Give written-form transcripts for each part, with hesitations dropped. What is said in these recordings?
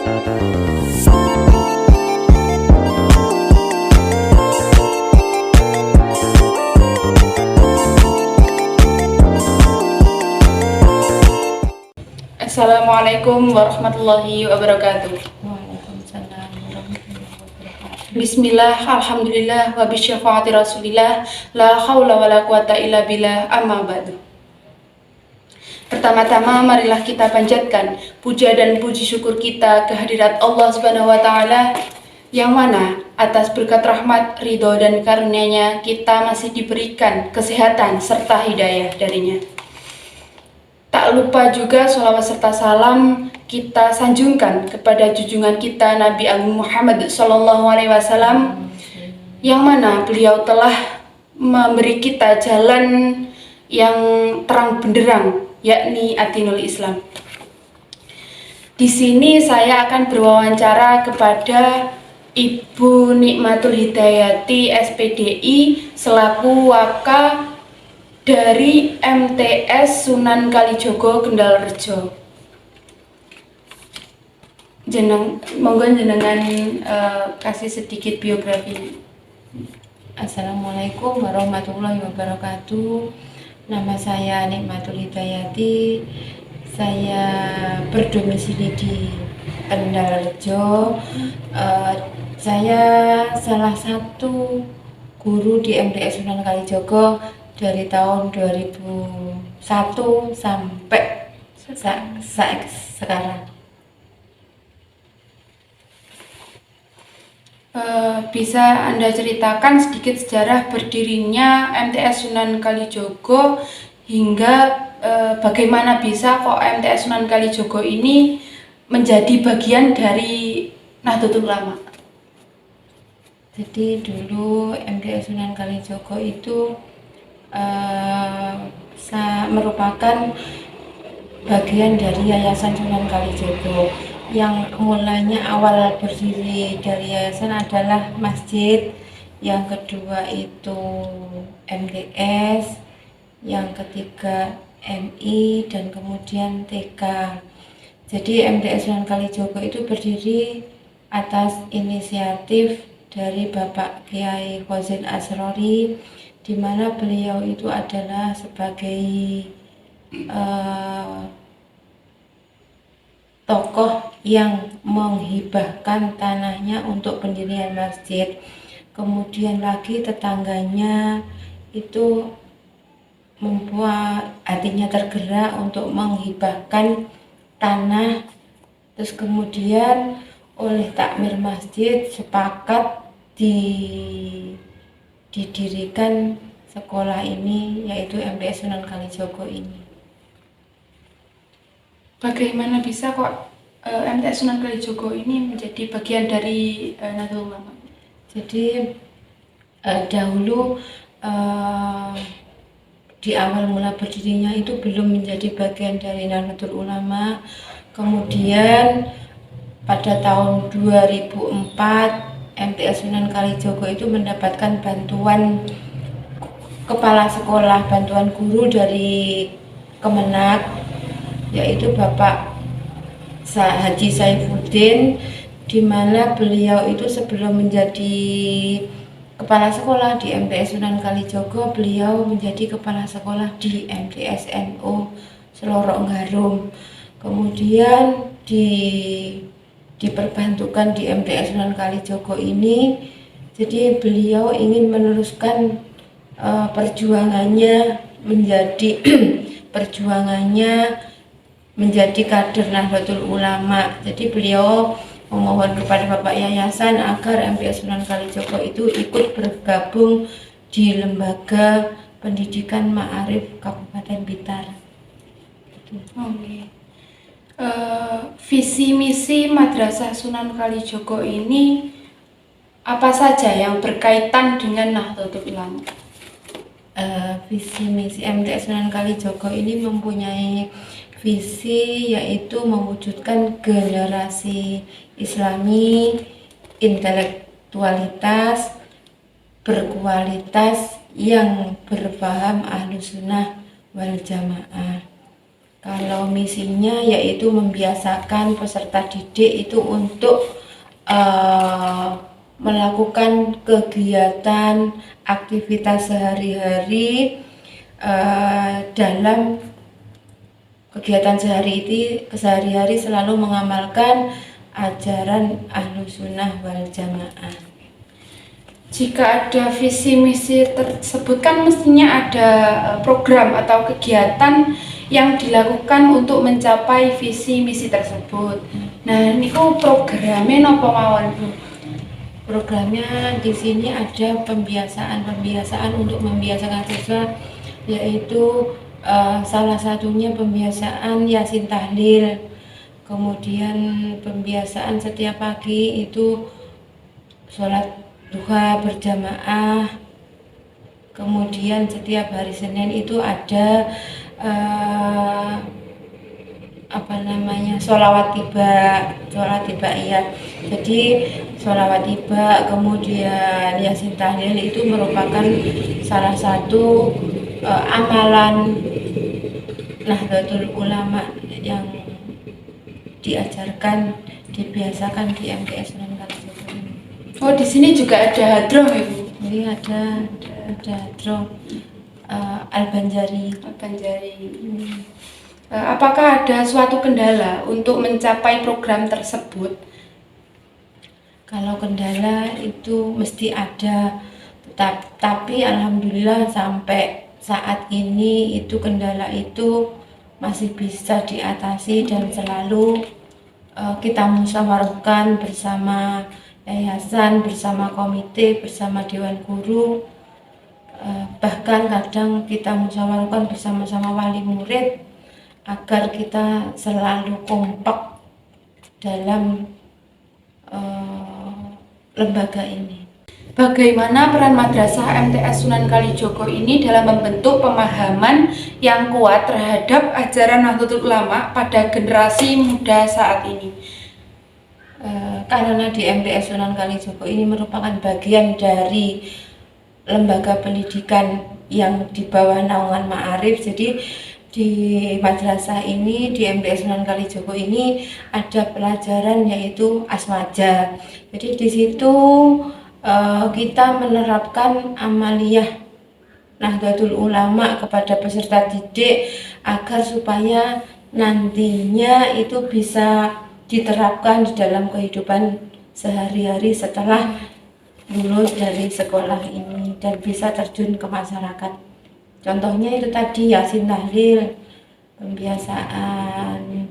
Assalamualaikum warahmatullahi wabarakatuh. Waalaikumsalam warahmatullahi wabarakatuh. Bismillah, alhamdulillah, wa bisyafaati rasulillah, la hawla wa la quwata illa billah, amma ba'du. Pertama-tama marilah kita panjatkan puja dan puji syukur kita kehadirat Allah Subhanahu wa taala, yang mana atas berkat rahmat, ridho dan karunia-Nya kita masih diberikan kesehatan serta hidayah darinya. Tak lupa juga sholawat serta salam kita sanjungkan kepada junjungan kita Nabi Agung Muhammad SAW, yang mana beliau telah memberi kita jalan yang terang benderang, yakni Adinul Islam. Di sini saya akan berwawancara kepada Ibu Nikmatul Hidayati SPDI selaku Waka dari MTS Sunan Kalijogo Kendal-Rejo. Monggo jenengan kasih sedikit biografi. Assalamualaikum warahmatullahi wabarakatuh. Nama saya Nikmatul Hidayati. Saya berdomisili di Kendal-Rejo. Saya salah satu guru di MTS Sunan Kalijogo dari tahun 2001 sampai sekarang. Bisa Anda ceritakan sedikit sejarah berdirinya MTS Sunan Kalijogo hingga bagaimana bisa kok MTS Sunan Kalijogo ini menjadi bagian dari Nahdlatul Ulama? Jadi dulu MTS Sunan Kalijogo itu merupakan bagian dari Yayasan Sunan Kalijogo. Yang mulanya awal berdiri dari yayasan adalah masjid, yang kedua itu MTS, yang ketiga MI, dan kemudian TK. Jadi MTS Sunan Kalijogo itu berdiri atas inisiatif dari Bapak Kiai Khozin Asrori, di mana beliau itu adalah sebagai tokoh yang menghibahkan tanahnya untuk pendirian masjid. Kemudian lagi tetangganya itu membuat hatinya tergerak untuk menghibahkan tanah. Terus kemudian oleh takmir masjid sepakat didirikan sekolah ini, yaitu MTS Sunan Kalijogo ini. Bagaimana bisa kok MTS Sunan Kalijogo ini menjadi bagian dari Nahdlatul Ulama? Jadi dahulu di awal mula berdirinya itu belum menjadi bagian dari Nahdlatul Ulama. Kemudian pada tahun 2004 MTS Sunan Kalijogo itu mendapatkan bantuan kepala sekolah, bantuan guru dari Kemenak, yaitu Bapak Haji Saifuddin, di mana beliau itu sebelum menjadi kepala sekolah di MTS Sunan Kalijogo, beliau menjadi kepala sekolah di MTS NU Selorok Garum. Kemudian diperbantukan di MTS Sunan Kalijogo ini, jadi beliau ingin meneruskan perjuangannya menjadi kader Nahdlatul Ulama. Jadi beliau memohon kepada Bapak Yayasan agar MTS Sunan Kalijogo itu ikut bergabung di Lembaga Pendidikan Ma'arif Kabupaten Blitar. Oke. Visi misi Madrasah Sunan Kalijogo ini apa saja yang berkaitan dengan Nahdlatul Ulama? Visi misi MTS Sunan Kalijogo ini mempunyai visi, yaitu mewujudkan generasi Islami intelektualitas berkualitas yang berpaham Ahlus Sunnah wal Jamaah. Kalau misinya yaitu membiasakan peserta didik itu untuk melakukan kegiatan aktivitas sehari-hari, dalam kegiatan sehari-hari selalu mengamalkan ajaran Ahlus Sunnah wal Jamaah. Jika ada visi misi tersebut kan mestinya ada program atau kegiatan yang dilakukan untuk mencapai visi misi tersebut. Nah, niku programnya napa mawon, Bu? Programnya di sini ada pembiasaan untuk membiasakan siswa, yaitu salah satunya pembiasaan Yasin Tahlil, kemudian pembiasaan setiap pagi itu sholat duha berjamaah, kemudian setiap hari Senin itu ada sholawat tiba iya. Jadi sholawat tiba kemudian Yasin Tahlil itu merupakan salah satu amalan Nahdlatul Ulama yang dibiasakan di MTS Sunan Kalijaga. Oh, di sini juga ada hadroh, Ibu. Ini ada hadroh Al-Banjari. Apakah ada suatu kendala untuk mencapai program tersebut? Kalau kendala itu mesti ada, tapi alhamdulillah sampai saat ini itu kendala itu masih bisa diatasi dan selalu kita musyawarahkan bersama yayasan, bersama komite, bersama dewan guru, bahkan kadang kita musyawarahkan bersama-sama wali murid agar kita selalu kompak dalam lembaga ini. Bagaimana peran Madrasah MTS Sunan Kalijaga ini dalam membentuk pemahaman yang kuat terhadap ajaran Nahdlatul Ulama pada generasi muda saat ini? Karena di MTS Sunan Kalijaga ini merupakan bagian dari lembaga pendidikan yang di bawah naungan Ma'arif, jadi di madrasah ini, di MTS Sunan Kalijaga ini ada pelajaran yaitu aswaja. Jadi di situ kita menerapkan amaliyah Nahdlatul Ulama kepada peserta didik agar supaya nantinya itu bisa diterapkan di dalam kehidupan sehari-hari setelah lulus dari sekolah ini dan bisa terjun ke masyarakat. Contohnya itu tadi Yasin Tahlil, pembiasaan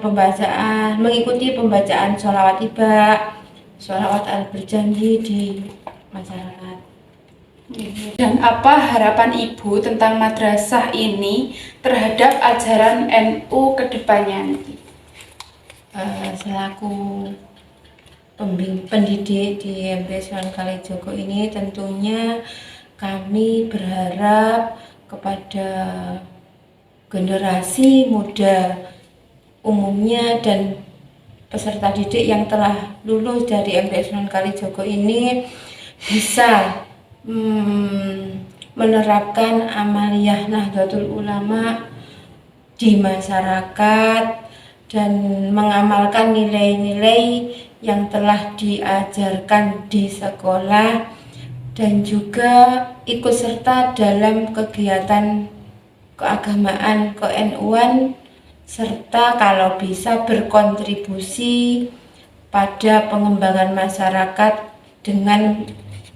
pembacaan, mengikuti pembacaan sholawat tiba, sholawat al-berjanji di masyarakat. Dan apa harapan Ibu tentang madrasah ini terhadap ajaran NU ke depannya? Selaku pendidik di MTS Sunan Kalijaga ini tentunya kami berharap kepada generasi muda umumnya dan peserta didik yang telah lulus dari MTS Sunan Kalijaga ini bisa menerapkan amaliyah Nahdlatul Ulama di masyarakat dan mengamalkan nilai-nilai yang telah diajarkan di sekolah dan juga ikut serta dalam kegiatan keagamaan ke-NU-an serta kalau bisa berkontribusi pada pengembangan masyarakat dengan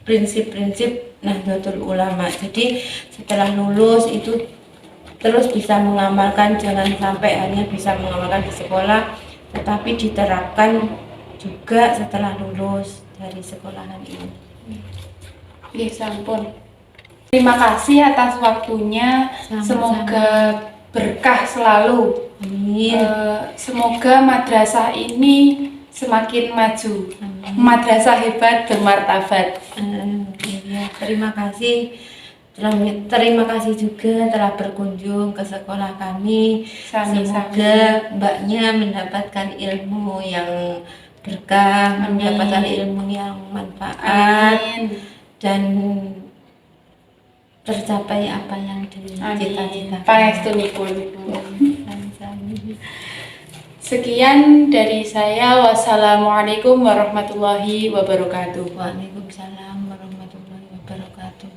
prinsip-prinsip Nahdlatul Ulama. Jadi setelah lulus itu terus bisa mengamalkan, jangan sampai hanya bisa mengamalkan di sekolah tetapi diterapkan juga setelah lulus dari sekolahan ini. Ya, sampun. Terima kasih atas waktunya. Sama-sama. Semoga berkah selalu. Amin. Semoga madrasah ini semakin maju. Amin. Madrasah hebat bermartabat. Ya, terima kasih. Terima kasih juga telah berkunjung ke sekolah kami. Semoga mbaknya mendapatkan ilmu yang berkah, mendapatkan ilmu yang manfaat. Amin. Dan tercapai apa yang dicita-citakan. Pangestunipun. Sekian dari saya. Wassalamualaikum warahmatullahi wabarakatuh. Waalaikumsalam warahmatullahi wabarakatuh.